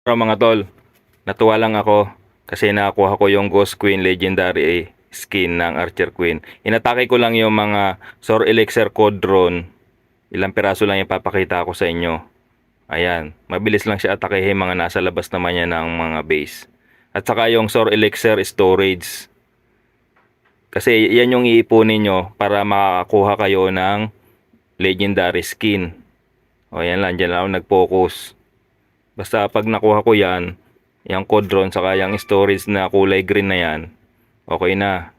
Pero mga tol, natuwa lang ako kasi nakakuha ko yung Ghost Queen Legendary skin ng Archer Queen. Inatake ko lang yung mga Sour Elixir Code Drone. Ilang piraso lang ipapakita ko sa inyo. Ayan, mabilis lang siya atakehin, mga nasa labas naman yan ng mga base. At saka yung Sour Elixir Storage. Kasi yan yung iipunin nyo para makakuha kayo ng Legendary skin. O yan lang, dyan lang ako nag-focus. Basta pag nakuha ko yan, yung code drone saka yung storage na kulay green na yan, okay na.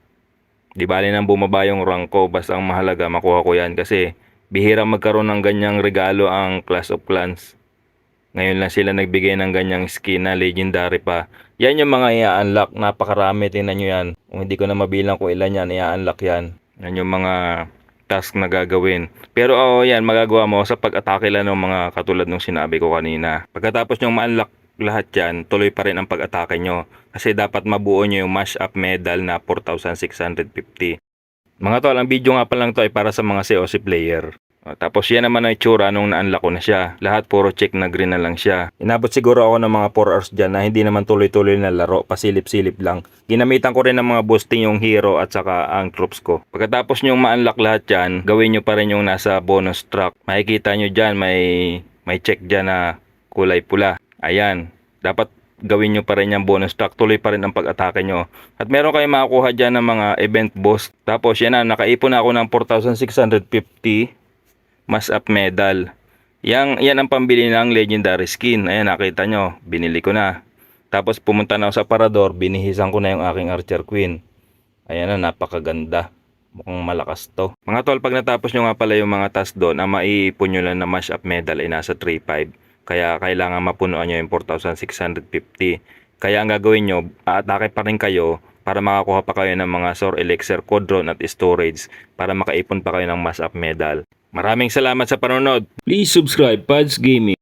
Di bali nang bumaba yung rank ko, basta ang mahalaga makuha ko yan kasi bihira magkaroon ng ganyang regalo ang Clash of Clans. Ngayon lang sila nagbigay ng ganyang skin na legendary pa. Yan yung mga i-unlock, napakarami, tingnan nyo yan. Kung hindi ko na mabilang kung ilan yan, i-unlock yan. Yan yung mga task na gagawin. Pero yan, magagawa mo sa pag-atake lang ng mga katulad ng sinabi ko kanina. Pagkatapos nyo ma-unlock lahat yan, tuloy pa rin ang pag-atake nyo. Kasi dapat mabuo nyo yung mash-up medal na 4,650. Mga tol, ang video nga pa lang to ay para sa mga COC player. Tapos yan naman ang itsura nung na-unlock ko na siya. Lahat puro check na green na lang siya. Inabot siguro ako ng mga 4 hours dyan na hindi naman tuloy-tuloy na laro. Pasilip-silip lang. Ginamitan ko rin ng mga boosting yung hero at saka ang troops ko. Pagkatapos nyong ma-unlock lahat yan, gawin nyo pa rin yung nasa bonus track. Makikita nyo dyan, may check dyan na kulay pula. Ayan. Dapat gawin nyo pa rin yung bonus track. Tuloy pa rin ang pag-atake nyo. At meron kayong makakuha dyan ng mga event boss. Tapos yan na, nakaipon ako ng 4,650 mass up medal. Yan ang pambili ng legendary skin. Ayan, nakita nyo, binili ko na. Tapos pumunta na ako sa parador, binihisan ko na yung aking Archer Queen. Ayan na, napakaganda. Mukhang malakas to. Mga tol, pag natapos nyo nga pala yung mga task doon, ang maiipon nyo lang na mash up medal ay nasa 3,500. Kaya kailangan mapunuan nyo yung 4,650. Kaya ang gagawin nyo, aatake pa rin kayo para makakuha pa kayo ng mga Sour Elixir, Code Drone at Storage para makaipon pa kayo ng mass up medal. Maraming salamat sa panonood. Please subscribe Pads Gaming.